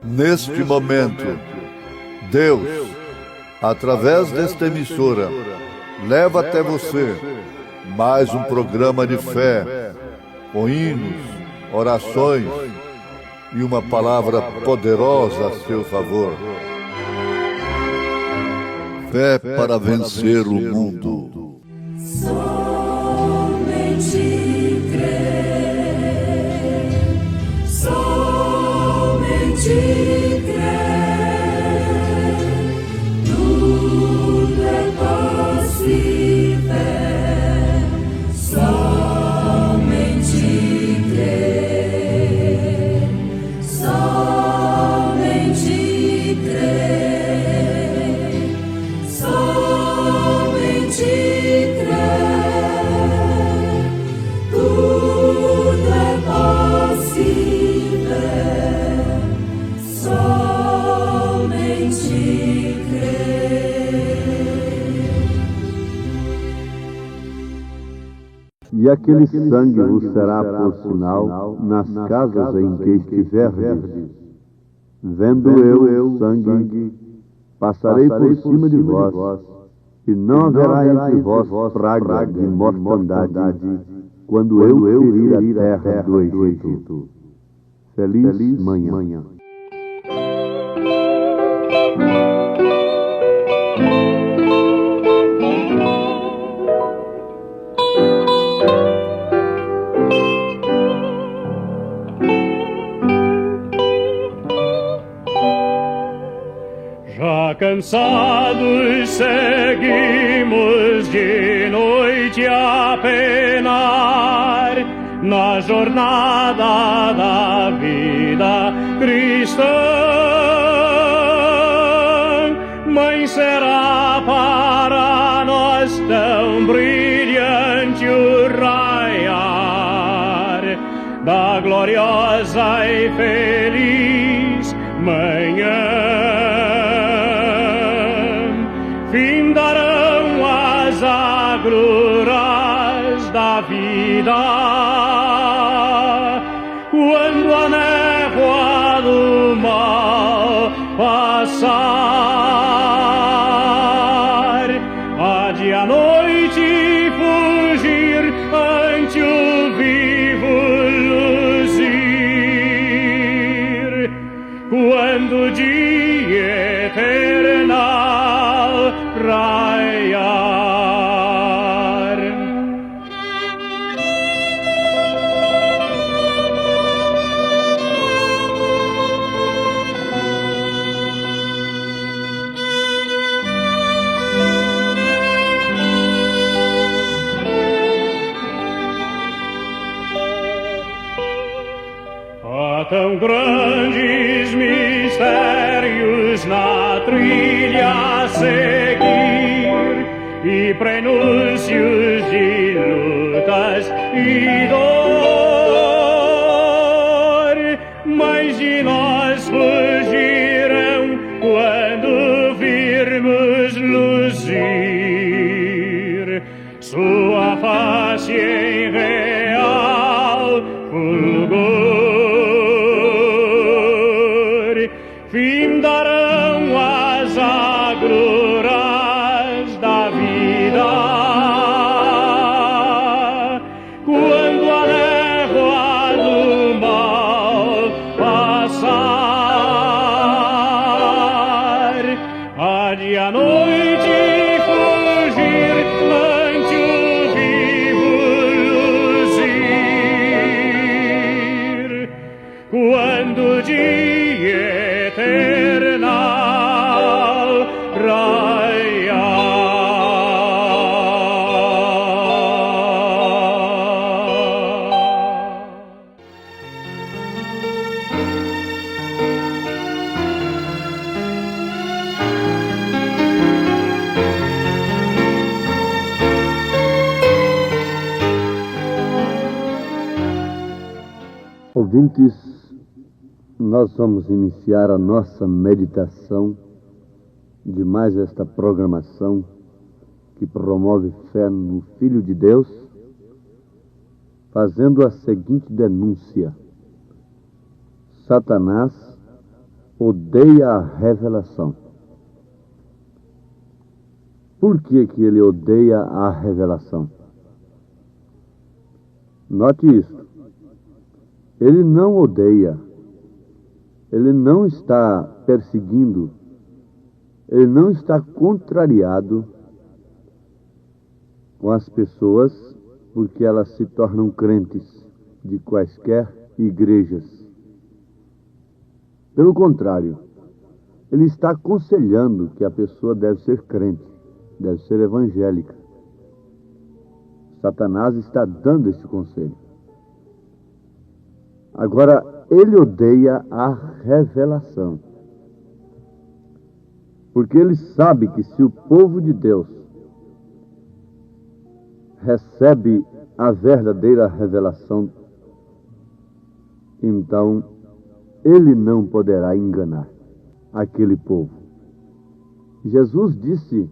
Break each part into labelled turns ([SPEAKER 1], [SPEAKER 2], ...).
[SPEAKER 1] Neste momento, Deus, através desta emissora, leva até você mais um programa de fé, com hinos, orações e uma palavra poderosa a seu favor. Fé para vencer o mundo.
[SPEAKER 2] Somente crer, somente crer, tudo é possível. Somente crer, somente crer, somente crer, tudo é possível. Somente crer.
[SPEAKER 3] E aquele sangue vos será por sinal nas casas em que estiverdes. Vendo eu o sangue, passarei por cima de vós, e não haverá entre vós praga de mortandade, quando eu ferir a terra do Egito. Feliz manhã.
[SPEAKER 4] Já cansados seguimos de noite a penar na jornada da vida cristã. Mãe, será para nós tão brilhante o raiar da gloriosa e feliz manhã. Findarão as agruras da vida quando a névoa do mal passar. Há de a noite fugir ante o vivo luzir, quando o dia eternal raiar. Há tão grandes mistérios na trilha a seguir, e prenúncios de lutas e dor, mas de nós fugirão quando virmos luzir sua face em real fulgor. Findarão as agruras da vida quando a névoa do mal passar. Há de a noite fugir ante o vivo luzir, quando o dia eternal raiar.
[SPEAKER 3] Ouvintes, nós vamos iniciar a nossa meditação de mais esta programação que promove fé no Filho de Deus, fazendo a seguinte denúncia: Satanás odeia a revelação. Por que que ele odeia a revelação? Note isso. Ele não odeia, ele não está perseguindo, ele não está contrariado com as pessoas porque elas se tornam crentes de quaisquer igrejas. Pelo contrário, ele está aconselhando que a pessoa deve ser crente, deve ser evangélica. Satanás está dando esse conselho. Agora, ele odeia a revelação. Porque ele sabe que se o povo de Deus recebe a verdadeira revelação, então ele não poderá enganar aquele povo. Jesus disse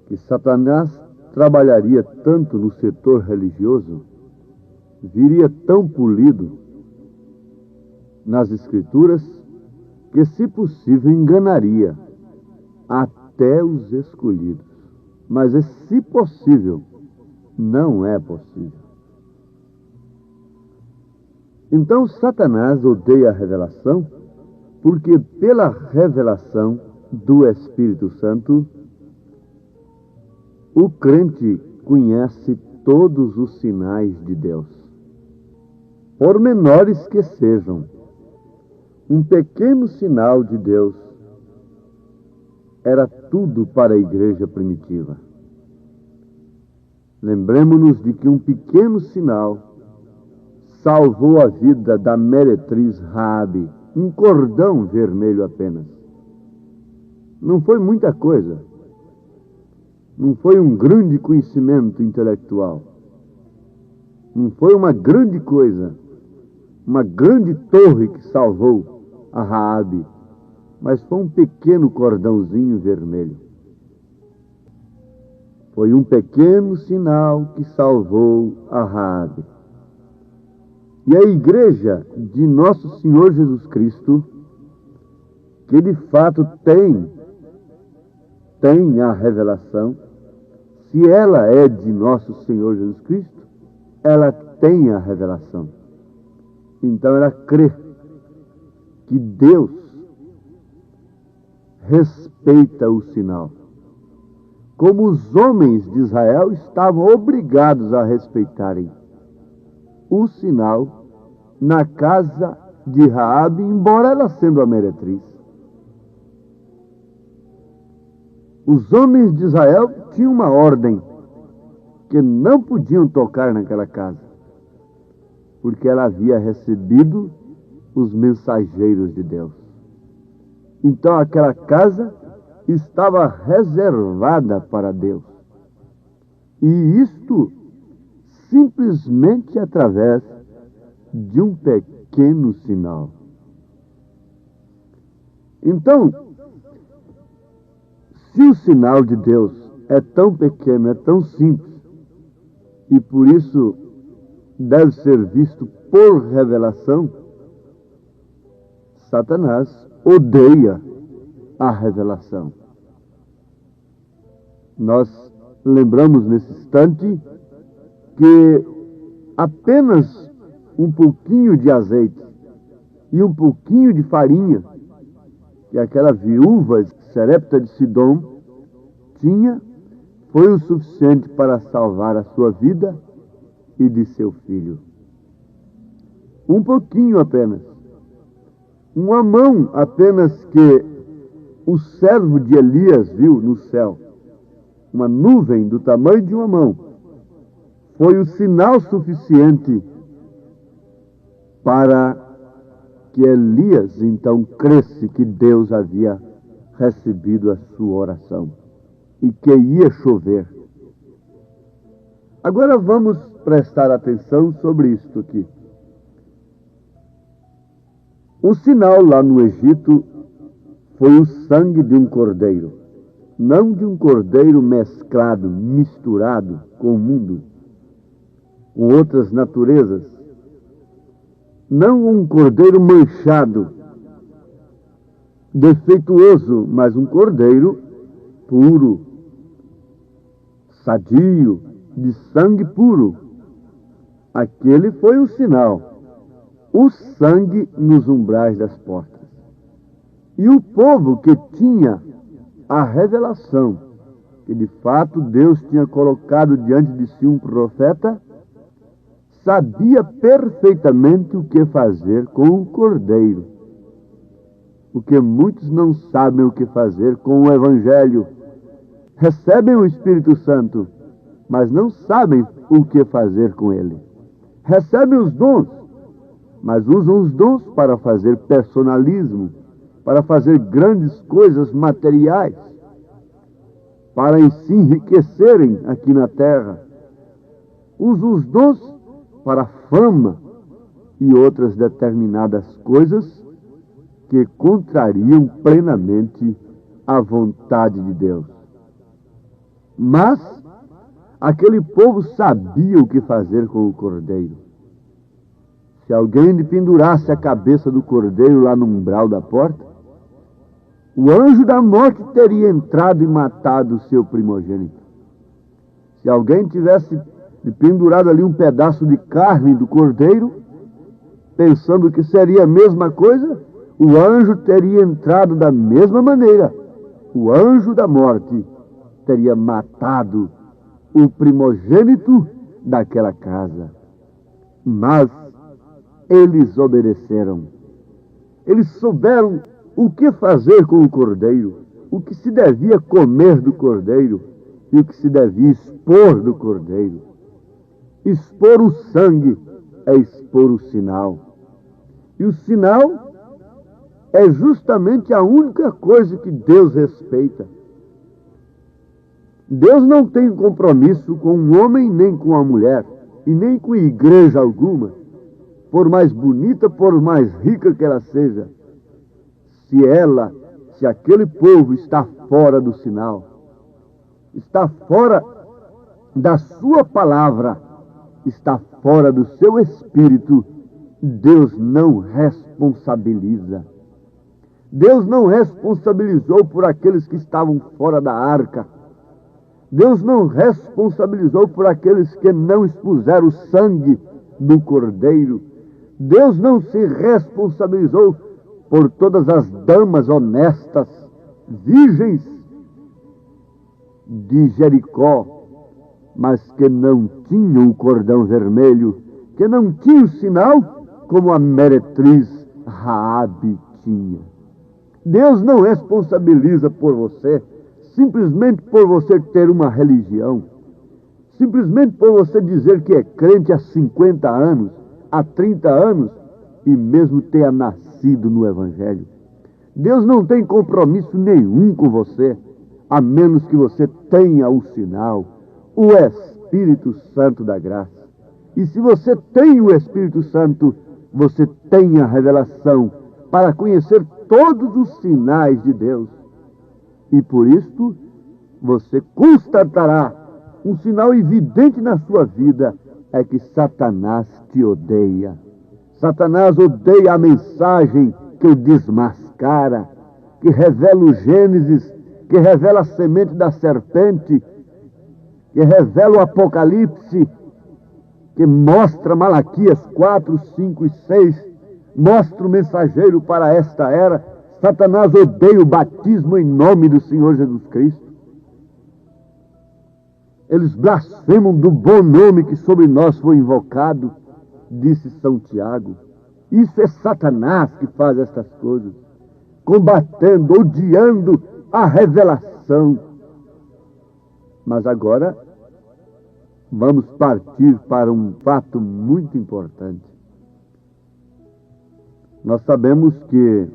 [SPEAKER 3] que Satanás trabalharia tanto no setor religioso, viria tão polido nas Escrituras, que, se possível, enganaria até os escolhidos. Mas, se possível, não é possível. Então, Satanás odeia a revelação, porque pela revelação do Espírito Santo, o crente conhece todos os sinais de Deus. Por menores que sejam, um pequeno sinal de Deus era tudo para a igreja primitiva. Lembremos-nos de que um pequeno sinal salvou a vida da meretriz Raabe, um cordão vermelho apenas. Não foi muita coisa. Não foi um grande conhecimento intelectual. Não foi uma grande coisa, uma grande torre que salvou a Raabe, mas foi um pequeno cordãozinho vermelho. Foi um pequeno sinal que salvou a Raabe. E a igreja de Nosso Senhor Jesus Cristo, que de fato tem a revelação, se ela é de Nosso Senhor Jesus Cristo, ela tem a revelação. Então ela crê que Deus respeita o sinal, como os homens de Israel estavam obrigados a respeitarem o sinal na casa de Raabe, embora ela sendo a meretriz. Os homens de Israel tinham uma ordem que não podiam tocar naquela casa, porque ela havia recebido os mensageiros de Deus. Então aquela casa estava reservada para Deus. E isto simplesmente através de um pequeno sinal. Então, se o sinal de Deus é tão pequeno, é tão simples, e por isso deve ser visto por revelação, Satanás odeia a revelação. Nós lembramos nesse instante que apenas um pouquinho de azeite e um pouquinho de farinha que aquela viúva Sarepta de Sidom tinha, foi o suficiente para salvar a sua vida e de seu filho. Um pouquinho apenas. Uma mão apenas que o servo de Elias viu no céu. Uma nuvem do tamanho de uma mão. Foi o sinal suficiente para que Elias então cresce que Deus havia recebido a sua oração e que ia chover. Agora vamos prestar atenção sobre isto aqui. O sinal lá no Egito foi o sangue de um cordeiro, não de um cordeiro mesclado, misturado com o mundo, com outras naturezas, não um cordeiro manchado, defeituoso, mas um cordeiro puro, sadio, de sangue puro. Aquele foi o sinal, o sangue nos umbrais das portas. E o povo que tinha a revelação, que de fato Deus tinha colocado diante de si um profeta, sabia perfeitamente o que fazer com o cordeiro. O que muitos não sabem o que fazer com o Evangelho. Recebem o Espírito Santo, mas não sabem o que fazer com ele. Recebem os dons, mas usam os dons para fazer personalismo, para fazer grandes coisas materiais, para em si enriquecerem aqui na terra. Usam os dons para fama e outras determinadas coisas que contrariam plenamente a vontade de Deus. Mas aquele povo sabia o que fazer com o cordeiro. Se alguém lhe pendurasse a cabeça do cordeiro lá no umbral da porta, o anjo da morte teria entrado e matado o seu primogênito. Se alguém tivesse pendurado ali um pedaço de carne do cordeiro, pensando que seria a mesma coisa, o anjo teria entrado da mesma maneira. O anjo da morte teria matado o primogênito daquela casa. Mas eles obedeceram. Eles souberam o que fazer com o cordeiro, o que se devia comer do cordeiro e o que se devia expor do cordeiro. Expor o sangue é expor o sinal. E o sinal é justamente a única coisa que Deus respeita. Deus não tem compromisso com um homem nem com a mulher, e nem com igreja alguma, por mais bonita, por mais rica que ela seja. Se aquele povo está fora do sinal, está fora da sua palavra, está fora do seu espírito, Deus não responsabiliza. Deus não responsabilizou por aqueles que estavam fora da arca. Deus não responsabilizou por aqueles que não expuseram o sangue do cordeiro. Deus não se responsabilizou por todas as damas honestas, virgens de Jericó, mas que não tinham o cordão vermelho, que não tinham o sinal como a meretriz Raabe tinha. Deus não responsabiliza por você, simplesmente por você ter uma religião, simplesmente por você dizer que é crente há 50 anos, há 30 anos, e mesmo tenha nascido no Evangelho. Deus não tem compromisso nenhum com você, a menos que você tenha o sinal, o Espírito Santo da graça. E se você tem o Espírito Santo, você tem a revelação para conhecer todos os sinais de Deus. E por isto, você constatará um sinal evidente na sua vida, é que Satanás te odeia. Satanás odeia a mensagem que o desmascara, que revela o Gênesis, que revela a semente da serpente, que revela o Apocalipse, que mostra Malaquias 4, 5 e 6, mostra o mensageiro para esta era. Satanás odeia o batismo em nome do Senhor Jesus Cristo. Eles blasfemam do bom nome que sobre nós foi invocado, disse São Tiago. Isso é Satanás que faz estas coisas, combatendo, odiando a revelação. Mas agora, vamos partir para um fato muito importante. Nós sabemos que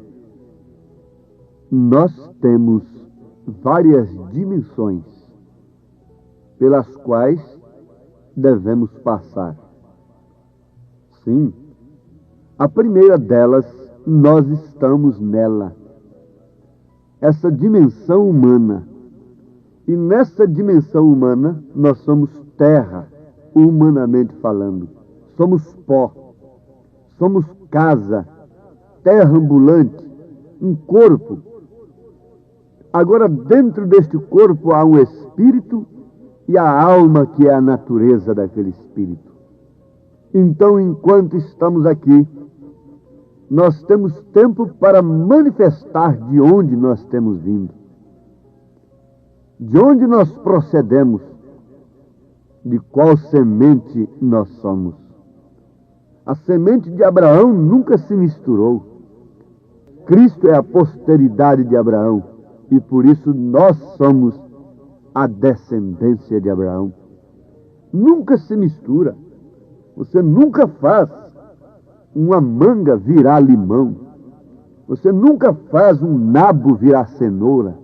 [SPEAKER 3] nós temos várias dimensões pelas quais devemos passar. Sim, a primeira delas, nós estamos nela. Essa dimensão humana. E nessa dimensão humana, nós somos terra, humanamente falando. Somos pó, somos casa, terra ambulante, um corpo. Agora, dentro deste corpo há um espírito e a alma, que é a natureza daquele espírito. Então, enquanto estamos aqui, nós temos tempo para manifestar de onde nós temos vindo, de onde nós procedemos, de qual semente nós somos. A semente de Abraão nunca se misturou. Cristo é a posteridade de Abraão e por isso nós somos a descendência de Abraão. Nunca se mistura. Você nunca faz uma manga virar limão. Você nunca faz um nabo virar cenoura.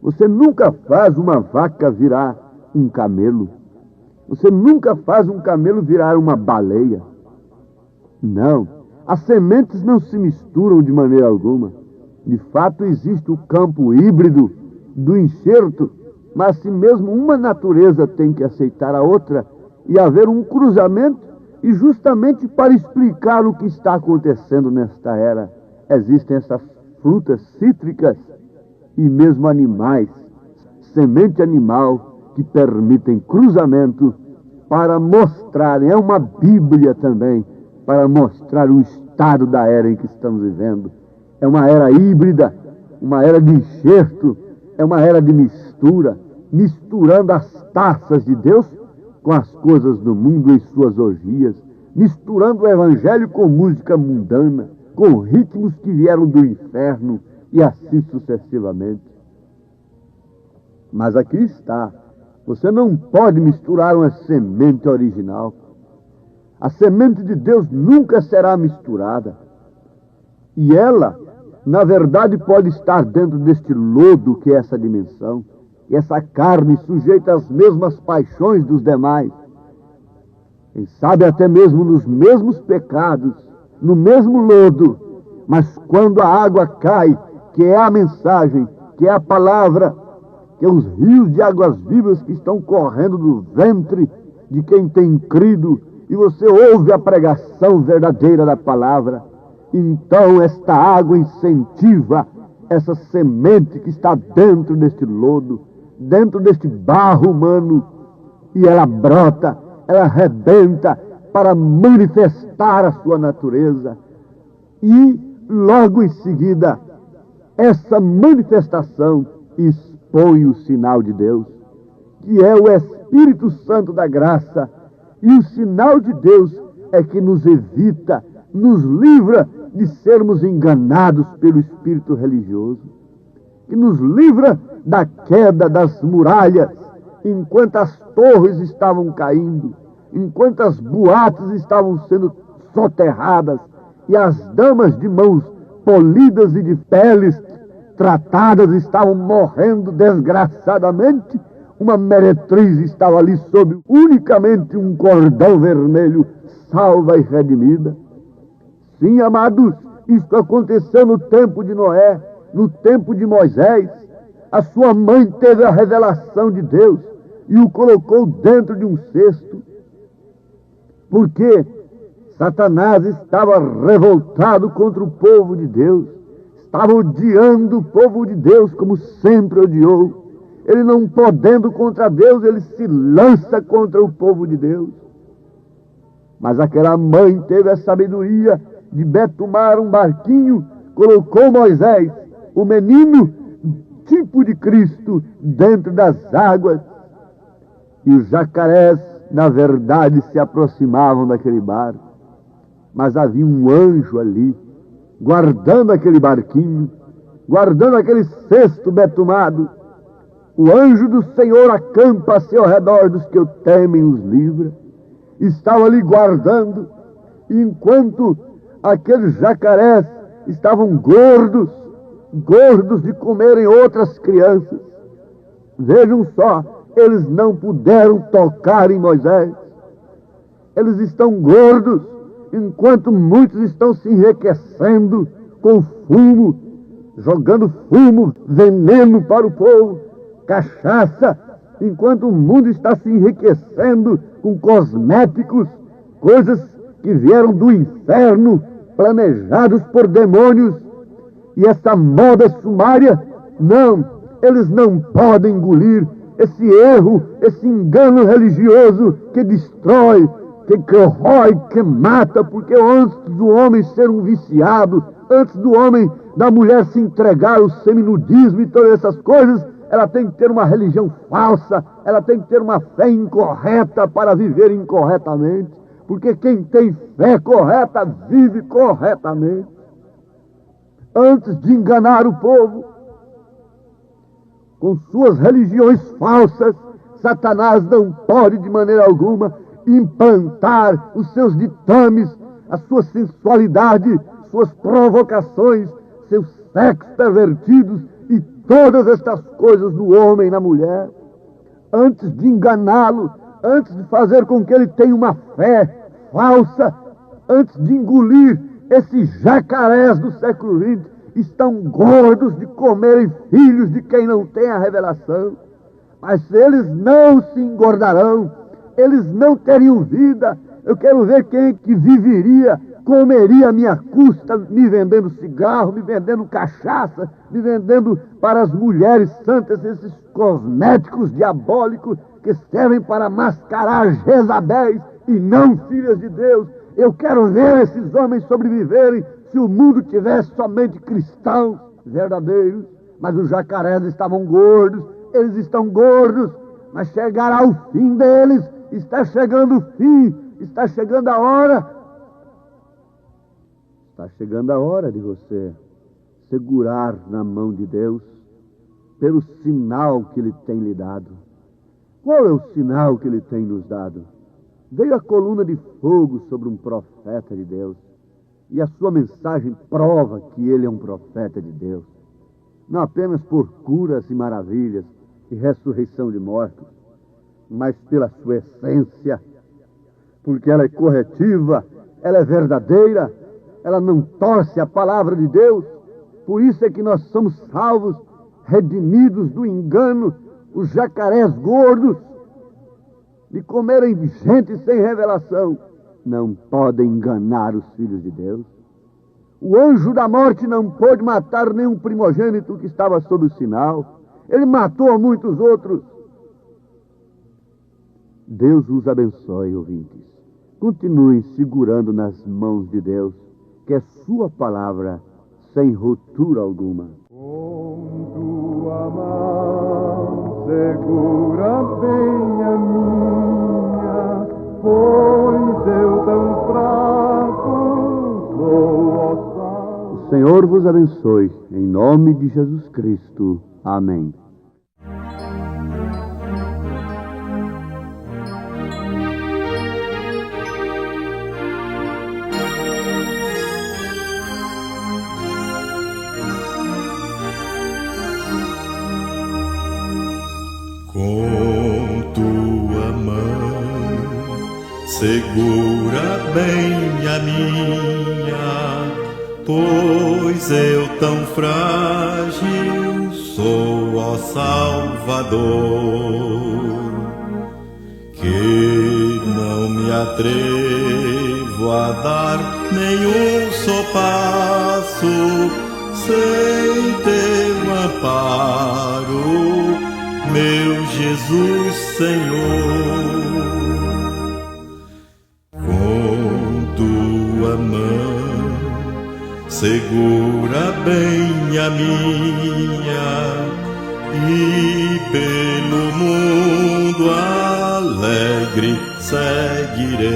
[SPEAKER 3] Você nunca faz uma vaca virar um camelo. Você nunca faz um camelo virar uma baleia. Não, as sementes não se misturam de maneira alguma. De fato, existe o campo híbrido do enxerto, mas se mesmo uma natureza tem que aceitar a outra e haver um cruzamento, e justamente para explicar o que está acontecendo nesta era, existem essas frutas cítricas e mesmo animais, semente animal, que permitem cruzamento para mostrarem, é uma Bíblia também, para mostrar o estado da era em que estamos vivendo. É uma era híbrida, uma era de enxerto, é uma era de mistura, misturando as taças de Deus com as coisas do mundo em suas orgias, misturando o evangelho com música mundana, com ritmos que vieram do inferno e assim sucessivamente. Mas aqui está, você não pode misturar uma semente original. A semente de Deus nunca será misturada. E ela, na verdade, pode estar dentro deste lodo que é essa dimensão, e essa carne sujeita às mesmas paixões dos demais. Quem sabe até mesmo nos mesmos pecados, no mesmo lodo, mas quando a água cai, que é a mensagem, que é a palavra, que é os rios de águas vivas que estão correndo do ventre de quem tem crido, e você ouve a pregação verdadeira da palavra, então esta água incentiva essa semente que está dentro deste lodo, dentro deste barro humano, e ela brota, ela arrebenta para manifestar a sua natureza. E logo em seguida, essa manifestação expõe o sinal de Deus, que é o Espírito Santo da graça. E o sinal de Deus é que nos evita, nos livra de sermos enganados pelo espírito religioso, que nos livra da queda das muralhas, enquanto as torres estavam caindo, enquanto as boates estavam sendo soterradas e as damas de mãos polidas e de peles tratadas estavam morrendo desgraçadamente. Uma meretriz estava ali sob unicamente um cordão vermelho, salva e redimida. Sim, amados, isto aconteceu no tempo de Noé, no tempo de Moisés. A sua mãe teve a revelação de Deus e o colocou dentro de um cesto, porque Satanás estava revoltado contra o povo de Deus, estava odiando o povo de Deus como sempre odiou. Ele não podendo contra Deus, ele se lança contra o povo de Deus. Mas aquela mãe teve a sabedoria de betumar um barquinho, colocou Moisés, o menino, tipo de Cristo, dentro das águas. E os jacarés, na verdade, se aproximavam daquele barco. Mas havia um anjo ali, guardando aquele barquinho, guardando aquele cesto betumado. O anjo do Senhor acampa-se ao redor dos que o temem, os livra. Estava ali guardando, enquanto aqueles jacarés estavam gordos de comerem outras crianças. Vejam só, eles não puderam tocar em Moisés. Eles estão gordos, enquanto muitos estão se enriquecendo com fumo, jogando fumo, veneno para o povo, cachaça, enquanto o mundo está se enriquecendo com cosméticos, coisas que vieram do inferno, planejados por demônios. e essa moda sumária, não, eles não podem engolir esse erro, esse engano religioso que destrói, que corrói, que mata, porque antes do homem ser um viciado, antes do homem, da mulher se entregar ao seminudismo e todas essas coisas, ela tem que ter uma religião falsa, ela tem que ter uma fé incorreta para viver incorretamente, porque quem tem fé correta vive corretamente. Antes de enganar o povo com suas religiões falsas, Satanás não pode de maneira alguma implantar os seus ditames, a sua sensualidade, suas provocações, seus sexos pervertidos e todas estas coisas no homem e na mulher. Antes de enganá-lo, antes de fazer com que ele tenha uma fé falsa, antes de engolir esses jacarés do século XX, estão gordos de comerem filhos de quem não tem a revelação. Mas eles não se engordarão, eles não teriam vida. Eu quero ver quem que viveria, comeria a minha custa, me vendendo cigarro, me vendendo cachaça, me vendendo para as mulheres santas esses cosméticos diabólicos que servem para mascarar Jezabéis e não filhas de Deus. Eu quero ver esses homens sobreviverem se o mundo tivesse somente cristãos verdadeiros. Mas os jacarés estavam gordos, eles estão gordos, mas chegará o fim deles, está chegando o fim, está chegando a hora. Está chegando a hora de você segurar na mão de Deus pelo sinal que Ele tem lhe dado. Qual é o sinal que Ele tem nos dado? Veio a coluna de fogo sobre um profeta de Deus, e a sua mensagem prova que ele é um profeta de Deus, não apenas por curas e maravilhas e ressurreição de mortos, mas pela sua essência, porque ela é corretiva, ela é verdadeira, ela não torce a palavra de Deus. Por isso é que nós somos salvos, redimidos do engano, os jacarés gordos, de comerem gente sem revelação, não podem enganar os filhos de Deus. O anjo da morte não pôde matar nenhum primogênito que estava sob o sinal. Ele matou a muitos outros. Deus os abençoe, ouvintes. Continuem segurando nas mãos de Deus, que é sua palavra, sem ruptura alguma.
[SPEAKER 5] Com tua mão segura bem a minha, pois eu tão fraco sou, ó Salvador.
[SPEAKER 3] O Senhor vos abençoe, em nome de Jesus Cristo. Amém.
[SPEAKER 6] Com tua mão segura bem a minha, pois eu tão frágil sou, ó Salvador, que não me atrevo a dar nenhum só passo sem teu amparo, meu Jesus Senhor. Com tua mão segura bem a minha, e pelo mundo alegre seguirei,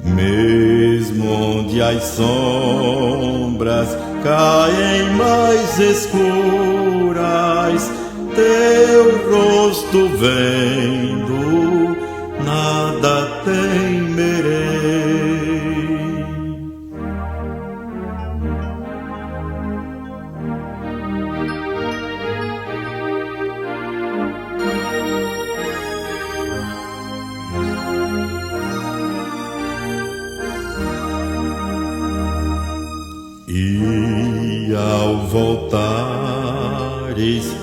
[SPEAKER 6] mesmo onde as sombras caem mais escuras, teu rosto vendo, nada temerei. E ao voltares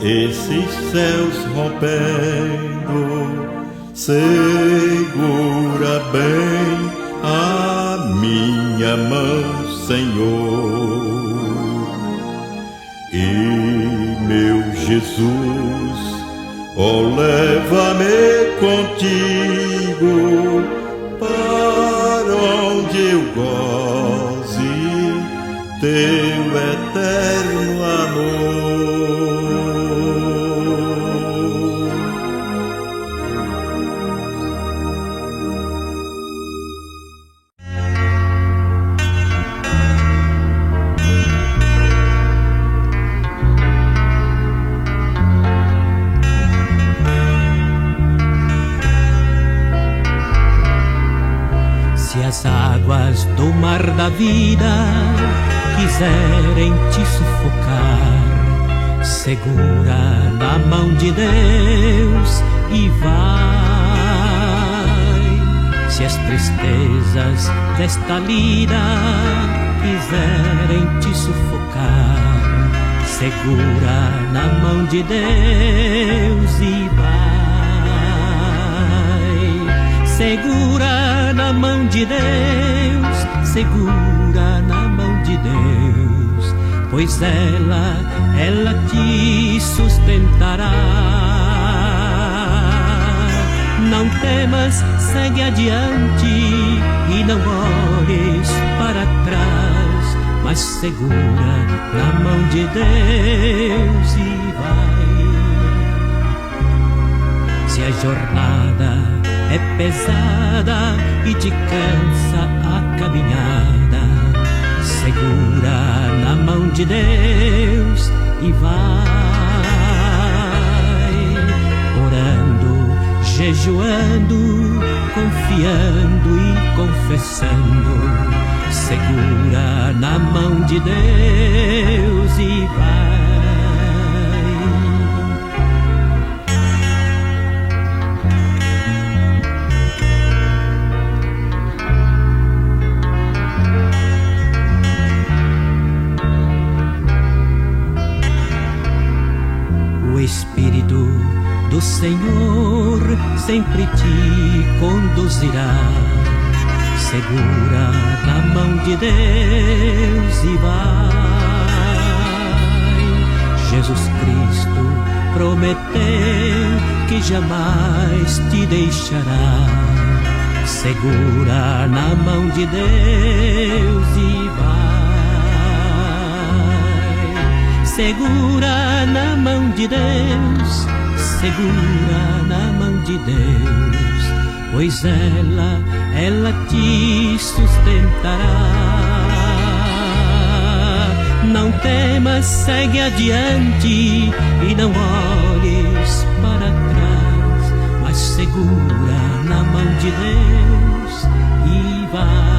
[SPEAKER 6] esses céus rompendo, segura bem a minha mão Senhor. E meu Jesus, ó, leva-me contigo para onde eu goze teu eterno amor.
[SPEAKER 7] Se as águas do mar da vida quiserem te sufocar, segura na mão de Deus e vai. Se as tristezas desta vida quiserem te sufocar, segura na mão de Deus e vai. Segura na mão de Deus, segura na mão de Deus, pois ela te sustentará. Não temas, segue adiante e não olhes para trás, mas segura na mão de Deus e vai. Se a jornada é pesada e te cansa a caminhada, segura na mão de Deus e vai. Orando, jejuando, confiando e confessando, segura na mão de Deus e vai. O Espírito do Senhor sempre te conduzirá. Segura na mão de Deus e vai. Jesus Cristo prometeu que jamais te deixará. Segura na mão de Deus e vai. Segura na mão de Deus, segura na mão de Deus, pois ela te sustentará. Não temas, segue adiante e não olhes para trás, mas segura na mão de Deus e vai.